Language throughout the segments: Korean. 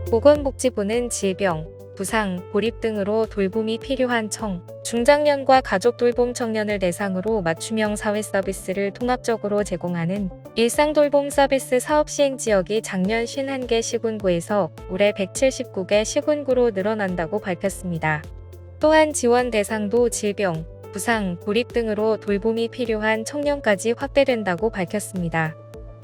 보건복지부는 질병, 부상, 고립 등으로 돌봄이 필요한 중장년과 가족 돌봄 청년을 대상으로 맞춤형 사회 서비스를 통합적으로 제공하는 일상돌봄 서비스 사업 시행 지역이 작년 51개 시군구에서 올해 179개 시군구로 늘어난다고 밝혔습니다. 또한 지원 대상도 질병, 부상, 고립 등으로 돌봄이 필요한 청년까지 확대된다고 밝혔습니다.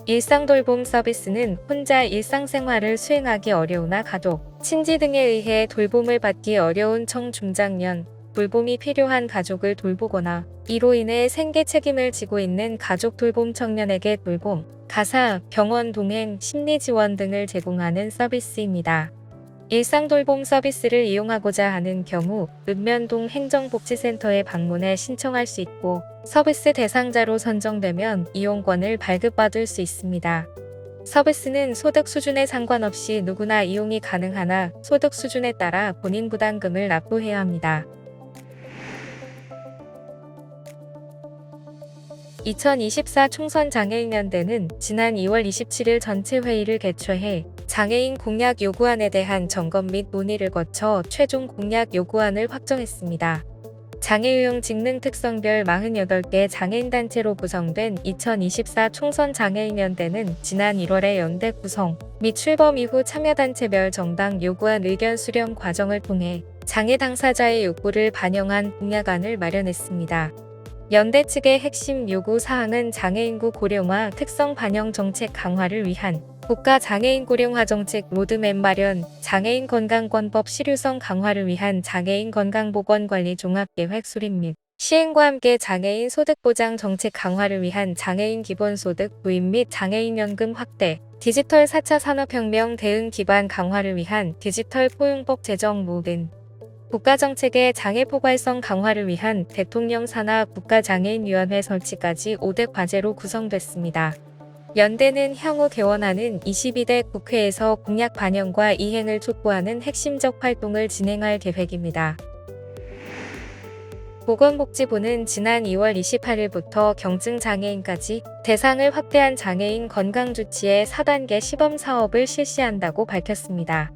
일상돌봄 서비스는 혼자 일상생활을 수행하기 어려우나 가족, 친지 등에 의해 돌봄을 받기 어려운 중장년, 돌봄이 필요한 가족을 돌보거나 이로 인해 생계 책임을 지고 있는 가족 돌봄 청년에게 돌봄, 가사, 병원 동행, 심리 지원 등을 제공하는 서비스입니다. 일상돌봄 서비스를 이용하고자 하는 경우 읍면동 행정복지센터에 방문해 신청할 수 있고 서비스 대상자로 선정되면 이용권을 발급받을 수 있습니다. 서비스는 소득 수준에 상관없이 누구나 이용이 가능하나 소득 수준에 따라 본인 부담금을 납부해야 합니다. 2024 총선장애인연대는 지난 2월 27일 전체 회의를 개최해 장애인 공약 요구안에 대한 점검 및 논의를 거쳐 최종 공약 요구안을 확정했습니다. 장애유형 직능 특성별 48개 장애인단체로 구성된 2024 총선장애인연대는 지난 1월에 연대 구성 및 출범 이후 참여단체별 정당 요구안 의견 수렴 과정을 통해 장애 당사자의 욕구를 반영한 공약안을 마련했습니다. 연대 측의 핵심 요구 사항은 장애인구 고령화 특성 반영 정책 강화를 위한 국가 장애인 고령화 정책 로드맵 마련, 장애인 건강권법 실효성 강화를 위한 장애인 건강보건관리 종합계획 수립 및 시행과 함께 장애인 소득보장 정책 강화를 위한 장애인 기본소득 도입 및 장애인연금 확대, 디지털 4차 산업혁명 대응 기반 강화를 위한 디지털 포용법 제정 모든 국가정책의 장애 포괄성 강화를 위한 대통령 산하 국가장애인위원회 설치까지 5대 과제로 구성됐습니다. 연대는 향후 개원하는 22대 국회에서 공약 반영과 이행을 촉구하는 핵심적 활동을 진행할 계획입니다. 보건복지부는 지난 2월 28일부터 경증장애인까지 대상을 확대한 장애인 건강주치의 4단계 시범사업을 실시한다고 밝혔습니다.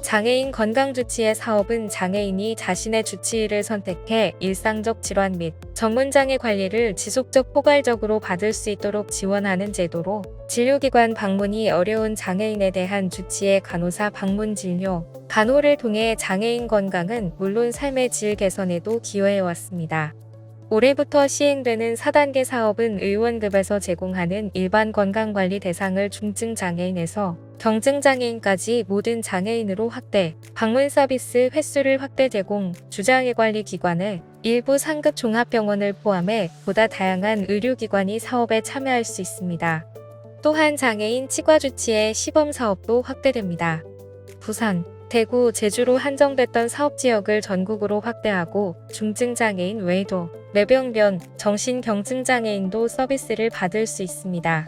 장애인 건강주치의 사업은 장애인이 자신의 주치의를 선택해 일상적 질환 및 전문장애 관리를 지속적 포괄적으로 받을 수 있도록 지원하는 제도로 진료기관 방문이 어려운 장애인에 대한 주치의 간호사 방문 진료, 간호를 통해 장애인 건강은 물론 삶의 질 개선에도 기여해왔습니다. 올해부터 시행되는 4단계 사업은 의원급에서 제공하는 일반 건강관리 대상을 중증장애인에서 경증장애인까지 모든 장애인으로 확대, 방문 서비스 횟수를 확대 제공, 주장애관리 기관을 일부 상급 종합병원을 포함해 보다 다양한 의료기관이 사업에 참여할 수 있습니다. 또한 장애인 치과주치의 시범사업도 확대됩니다. 부산, 대구, 제주로 한정됐던 사업지역을 전국으로 확대하고 중증장애인 외에도 뇌병변, 정신경증장애인도 서비스를 받을 수 있습니다.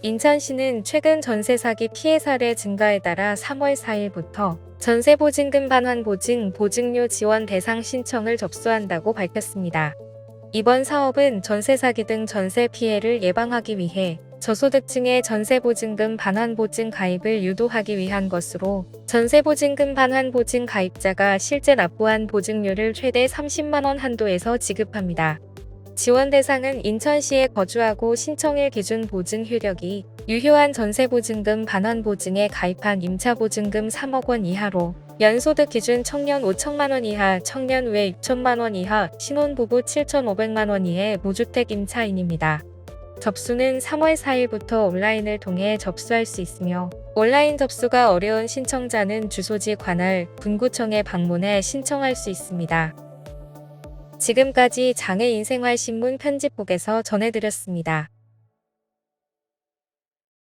인천시는 최근 전세 사기 피해 사례 증가에 따라 3월 4일부터 전세보증금 반환 보증, 보증료 지원 대상 신청을 접수한다고 밝혔습니다. 이번 사업은 전세 사기 등 전세 피해를 예방하기 위해 저소득층의 전세보증금 반환보증 가입을 유도하기 위한 것으로 전세보증금 반환보증 가입자가 실제 납부한 보증료를 최대 30만 원 한도에서 지급합니다. 지원 대상은 인천시에 거주하고 신청일 기준 보증 효력이 유효한 전세보증금 반환보증에 가입한 임차보증금 3억 원 이하로 연소득 기준 청년 5천만 원 이하, 청년 외 6천만 원 이하, 신혼부부 7,500만 원 이하의 무주택 임차인입니다. 접수는 3월 4일부터 온라인을 통해 접수할 수 있으며 온라인 접수가 어려운 신청자는 주소지 관할 분구청에 방문해 신청할 수 있습니다. 지금까지 장애인생활신문 편집국에서 전해드렸습니다.